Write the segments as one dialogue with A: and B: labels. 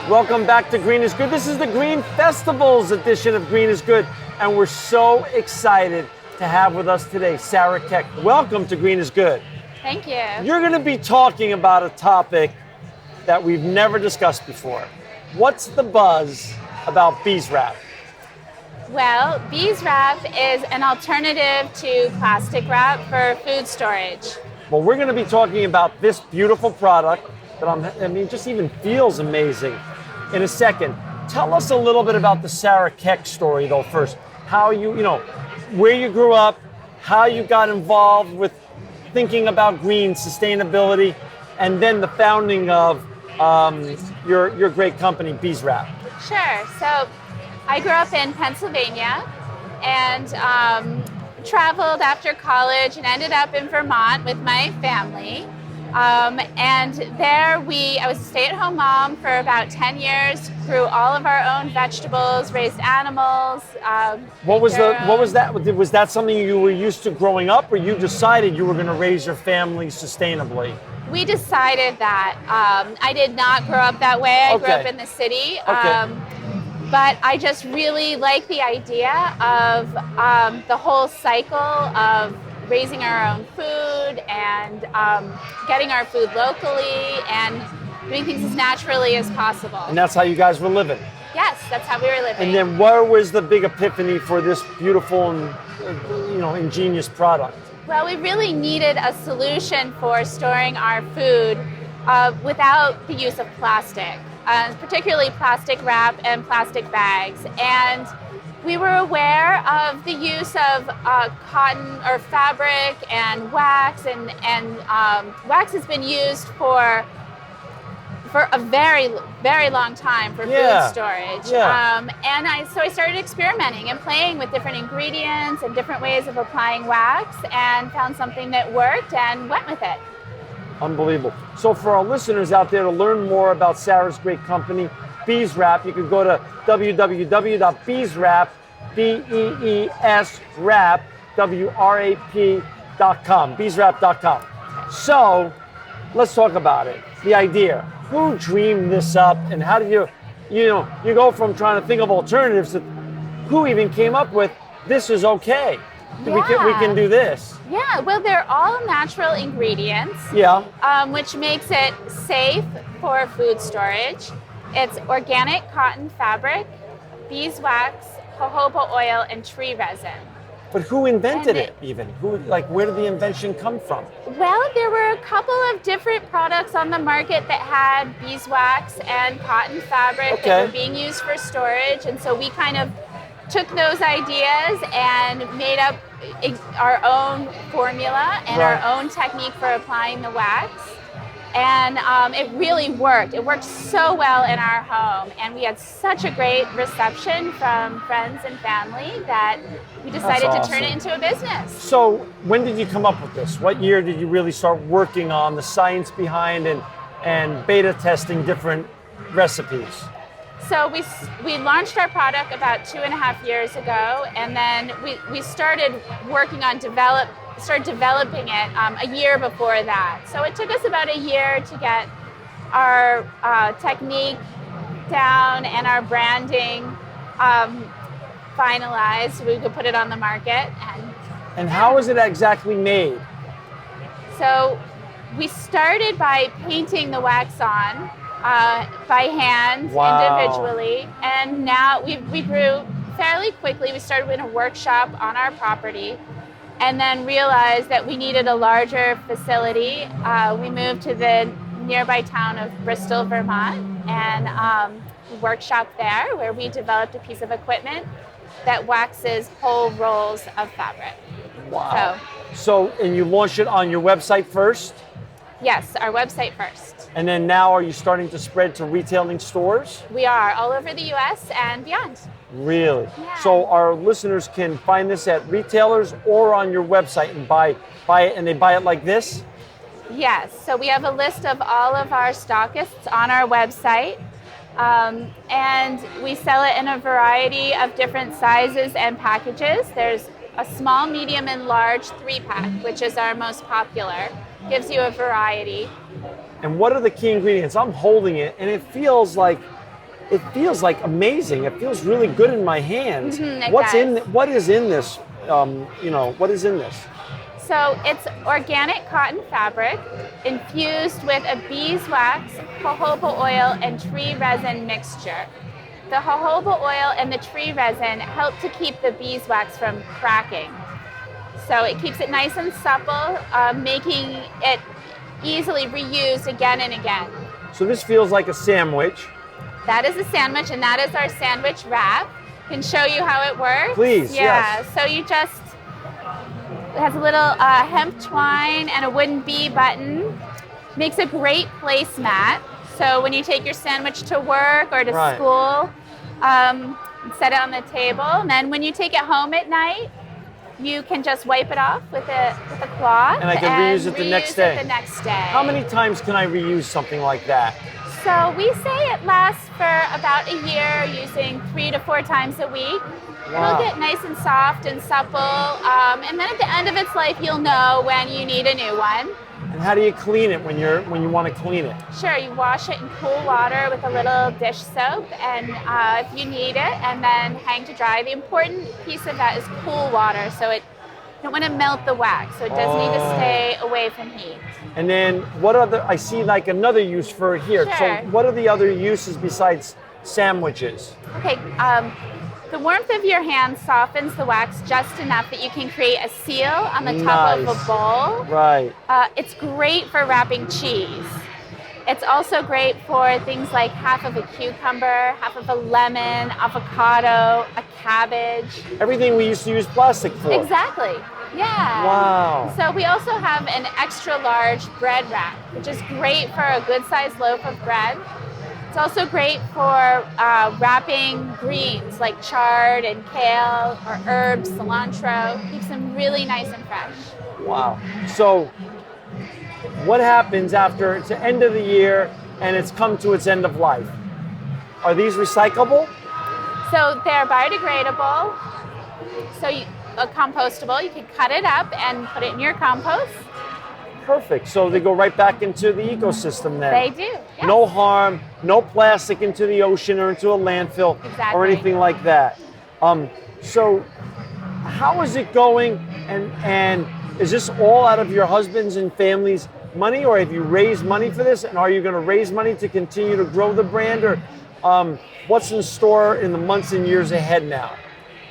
A: Welcome back to Green is Good. This is the Green Festival's edition of Green is Good, and we're so excited to have with us today Sarah Kaeck. Welcome to Green is Good.
B: Thank you.
A: You're going to be talking about a topic that we've never discussed before. What's the buzz about beeswrap?
B: Well, beeswrap is an alternative to plastic wrap for food storage.
A: Well, we're going to be talking about this beautiful product that just even feels amazing in a second. Tell us a little bit about the Sarah Kaeck story, though, first. How where you grew up, how you got involved with thinking about green sustainability, and then the founding of your great company, beeswrap.
B: Sure. So I grew up in Pennsylvania and traveled after college and ended up in Vermont with my family. And there I was a stay-at-home mom for about 10 years, grew all of our own vegetables, raised animals.
A: What was that? Was that something you were used to growing up, or you decided you were going to raise your family sustainably?
B: We decided that. I did not grow up that way. I grew up in the city. But I just really like the idea of the whole cycle of raising our own food and getting our food locally and doing things as naturally as possible.
A: And that's how you guys were living?
B: Yes, that's how we were living.
A: And then where was the big epiphany for this beautiful and ingenious product?
B: Well, we really needed a solution for storing our food without the use of plastic, particularly plastic wrap and plastic bags. And we were aware of the use of cotton or fabric and wax, and wax has been used for a very, very long time for food storage. And so I started experimenting and playing with different ingredients and different ways of applying wax, and found something that worked and went with it.
A: Unbelievable. So for our listeners out there, to learn more about Sarah's great company, beeswrap, you can go to www.beeswrap, beeswrap.com, beeswrap.com. So let's talk about it. The idea. Who dreamed this up, and how did you go from trying to think of alternatives to who even came up with this is okay?
B: Yeah.
A: We can do this.
B: Yeah, well, they're all natural ingredients.
A: Yeah.
B: Which makes it safe for food storage. It's organic cotton fabric, beeswax, jojoba oil, and tree resin.
A: But who invented it even? Where did the invention come from?
B: Well, there were a couple of different products on the market that had beeswax and cotton fabric that were being used for storage. And so we kind of took those ideas and made up our own formula and our own technique for applying the wax. And it really worked. It worked so well in our home. And we had such a great reception from friends and family that we decided to turn it into a business.
A: So when did you come up with this? What year did you really start working on the science behind and beta testing different recipes?
B: So we launched our product about 2.5 years ago, and then we started working on developing it a year before that. So it took us about a year to get our technique down and our branding finalized so we could put it on the market.
A: And how is it exactly made?
B: So we started by painting the wax on by hand individually, and now we grew fairly quickly. We started in a workshop on our property, and then realized that we needed a larger facility. We moved to the nearby town of Bristol, Vermont, and workshop there where we developed a piece of equipment that waxes whole rolls of fabric.
A: Wow. So, and you launched it on your website first?
B: Yes, our website first.
A: And then now are you starting to spread to retailing stores?
B: We are, all over the US and beyond.
A: Really?
B: Yeah.
A: So our listeners can find this at retailers or on your website and buy it, and they buy it like this?
B: Yes, so we have a list of all of our stockists on our website. And we sell it in a variety of different sizes and packages. There's a small, medium, and large 3-pack, which is our most popular. Gives you a variety.
A: And what are the key ingredients? I'm holding it, and it feels like it feels like amazing. It feels really good in my hands.
B: It
A: What is in this? What is in this?
B: So it's organic cotton fabric infused with a beeswax, jojoba oil, and tree resin mixture. The jojoba oil and the tree resin help to keep the beeswax from cracking. So it keeps it nice and supple, making it easily reused again and again.
A: So this feels like a sandwich.
B: That is a sandwich, and that is our sandwich wrap. I can show you how it works.
A: Please,
B: yeah.
A: yes.
B: So it has a little hemp twine and a wooden bee button. Makes a great placemat. So when you take your sandwich to work or to school, set it on the table. And then when you take it home at night, you can just wipe it off with a cloth.
A: And I can reuse it the next day. How many times can I reuse something like that?
B: So we say it lasts for about a year, using 3 to 4 times a week.
A: Wow.
B: It'll get nice and soft and supple, and then at the end of its life, you'll know when you need a new one.
A: And how do you clean it when you want to clean it?
B: Sure, you wash it in cool water with a little dish soap, and if you need it, and then hang to dry. The important piece of that is cool water, so you don't want to melt the wax, so it does need to stay away from heat.
A: And then I see like another use for it here.
B: Sure.
A: So what are the other uses besides sandwiches?
B: Okay, the warmth of your hand softens the wax just enough that you can create a seal on the top of a bowl.
A: Right.
B: It's great for wrapping cheese. It's also great for things like half of a cucumber, half of a lemon, avocado, a cabbage.
A: Everything we used to use plastic for.
B: Exactly. Yeah.
A: Wow.
B: So we also have an extra large bread wrap, which is great for a good sized loaf of bread. It's also great for wrapping greens like chard and kale, or herbs, cilantro. Keeps them really nice and fresh.
A: Wow. So what happens after it's the end of the year and it's come to its end of life? Are these recyclable?
B: So they're biodegradable. So compostable. You can cut it up and put it in your compost.
A: Perfect. So they go right back into the ecosystem then.
B: They do. Yes.
A: No harm, no plastic into the ocean or into a landfill or anything like that. So how is it going? And is this all out of your husband's and family's money, or have you raised money for this? And are you going to raise money to continue to grow the brand, or what's in store in the months and years ahead now?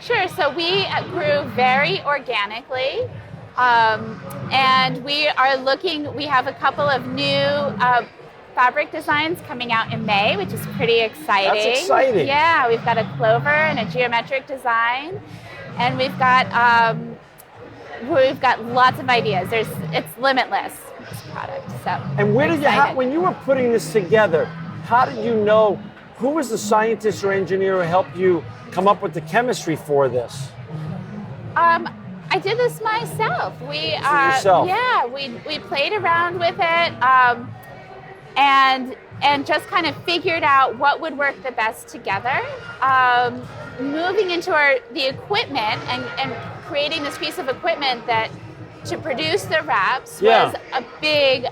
B: Sure. So we grew very organically. And we have a couple of new fabric designs coming out in May, which is pretty exciting.
A: That's exciting.
B: Yeah, we've got a clover and a geometric design, and we've got lots of ideas. It's limitless, this product. So.
A: And where did when you were putting this together, how did you know, who was the scientist or engineer who helped you come up with the chemistry for this?
B: I did this myself.
A: Yourself?
B: Yeah, we played around with it, and just kind of figured out what would work the best together. Moving into the equipment and creating this piece of equipment to produce the wraps was a big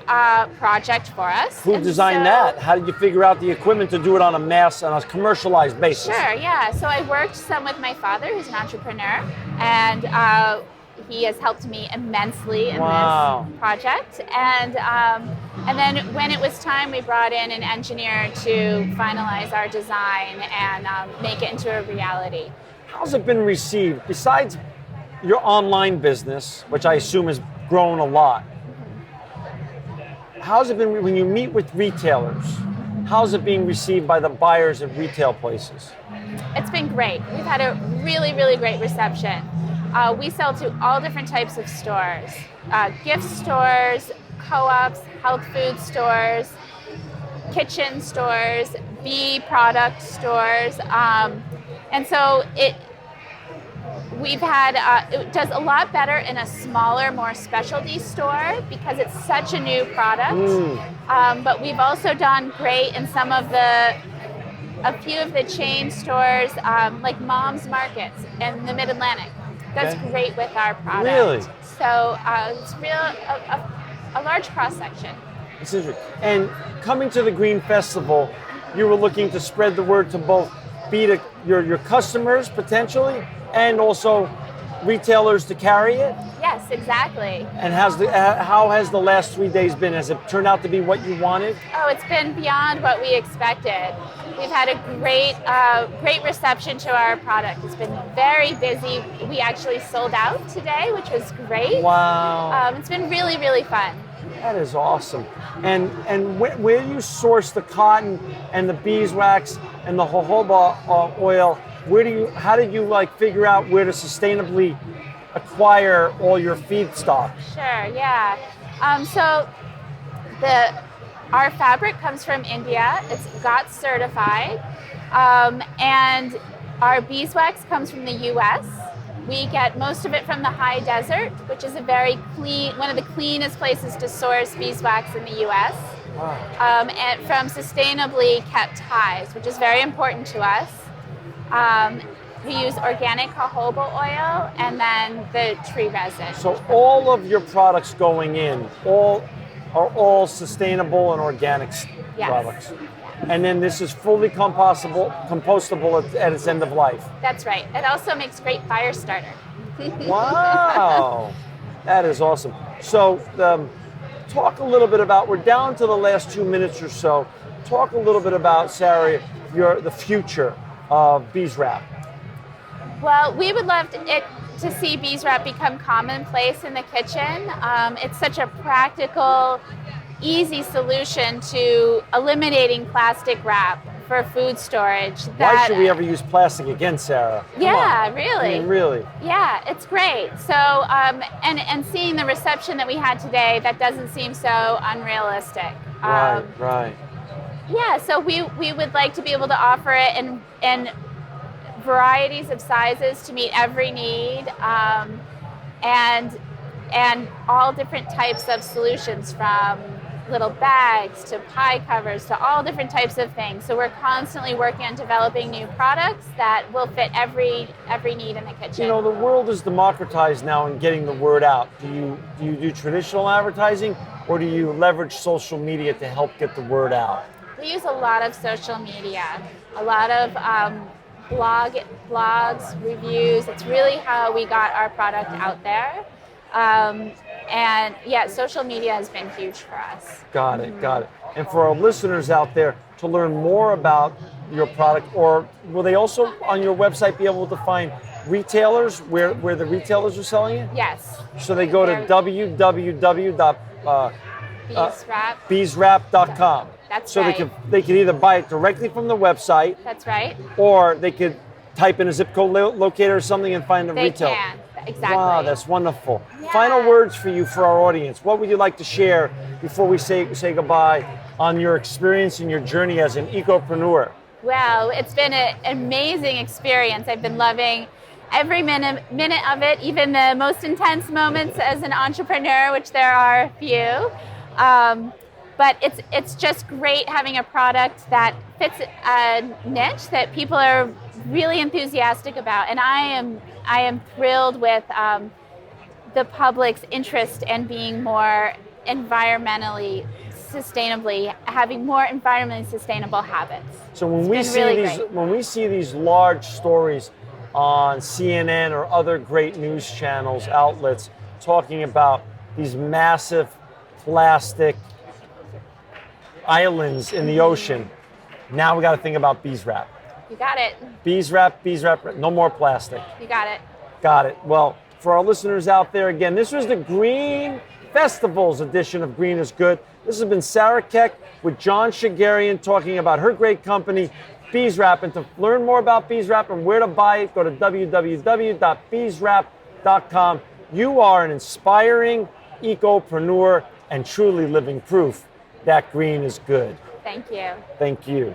B: project for us.
A: Who designed that? How did you figure out the equipment to do it on a commercialized basis?
B: Sure, yeah. So I worked some with my father, who's an entrepreneur, and he has helped me immensely in this project. And then when it was time, we brought in an engineer to finalize our design and make it into a reality.
A: How's it been received? Besides your online business, which I assume has grown a lot, how's it been when you meet with retailers? How's it being received by the buyers at retail places?
B: It's been great. We've had a really, really great reception. We sell to all different types of stores, gift stores, co-ops, health food stores, kitchen stores, bee product stores. And so it does a lot better in a smaller, more specialty store because it's such a new product. But we've also done great in a few of the chain stores, like Mom's Markets in the Mid-Atlantic. That's great with our product.
A: Really?
B: So it's a large cross section.
A: And coming to the Green Festival, you were looking to spread the word to both be to your customers potentially, and also retailers to carry it.
B: Yes, exactly.
A: And how has the last 3 days been? Has it turned out to be what you wanted?
B: Oh, it's been beyond what we expected. We've had a great reception to our product. It's been very busy. We actually sold out today, which was great.
A: Wow.
B: It's been really, really fun.
A: That is awesome. And where do you source the cotton and the beeswax and the jojoba oil? How did you like figure out where to sustainably acquire all your feedstock?
B: Sure, yeah. So our fabric comes from India. It's GOTS certified. And our beeswax comes from the US. We get most of it from the high desert, which is a very clean, one of the cleanest places to source beeswax in the US.
A: Wow.
B: And from sustainably kept hives, which is very important to us. We use organic jojoba oil and then the tree resin.
A: So all of your products going in, are all sustainable and organic
B: Yes.
A: products. And then this is fully compostable at its end of life.
B: That's right. It also makes great fire starter.
A: Wow, that is awesome. So talk a little bit about, we're down to the last 2 minutes or so. Talk a little bit about, Sarah, the future of bees wrap.
B: Well, we would love to see bees wrap become commonplace in the kitchen. It's such a practical, easy solution to eliminating plastic wrap for food storage.
A: Why should we ever use plastic again, Sarah? Come on.
B: Really.
A: I mean, really.
B: Yeah, it's great. So, and seeing the reception that we had today, that doesn't seem so unrealistic.
A: Right.
B: Yeah, so we would like to be able to offer it in varieties of sizes to meet every need, and all different types of solutions, from little bags to pie covers to all different types of things. So we're constantly working on developing new products that will fit every need in the kitchen.
A: You know, the world is democratized now in getting the word out. Do you do traditional advertising, or do you leverage social media to help get the word out?
B: We use a lot of social media, a lot of blogs, reviews. It's really how we got our product out there. And yeah, social media has been huge for us.
A: Got it. And for our listeners out there, to learn more about your product, or will they also on your website be able to find retailers where the retailers are selling it?
B: Yes.
A: So they go to www.beeswrap.com.
B: That's
A: right. So they can either buy it directly from the website.
B: That's right.
A: Or they could type in a zip code locator or something and find the retail.
B: They can. Exactly.
A: Wow, that's wonderful.
B: Yeah.
A: Final words for you, for our audience. What would you like to share before we say goodbye on your experience and your journey as an ecopreneur?
B: Well, it's been an amazing experience. I've been loving every minute of it, even the most intense moments as an entrepreneur, which there are a few. But it's just great having a product that fits a niche that people are really enthusiastic about, and I am thrilled with the public's interest in being more having more environmentally sustainable habits.
A: So when we see these large stories on CNN or other great news channels, outlets, talking about these massive plastic islands in the ocean, now we got to think about bees wrap.
B: You got it.
A: Bees wrap, no more plastic.
B: You got it.
A: Got it. Well, for our listeners out there, again, this was the Green Festival's edition of Green is Good. This has been Sarah Kaeck with John Shigarian talking about her great company, Bees Wrap. And to learn more about Bees Wrap and where to buy it, go to www.beeswrap.com. You are an inspiring ecopreneur and truly living proof that green is good.
B: Thank you.
A: Thank you.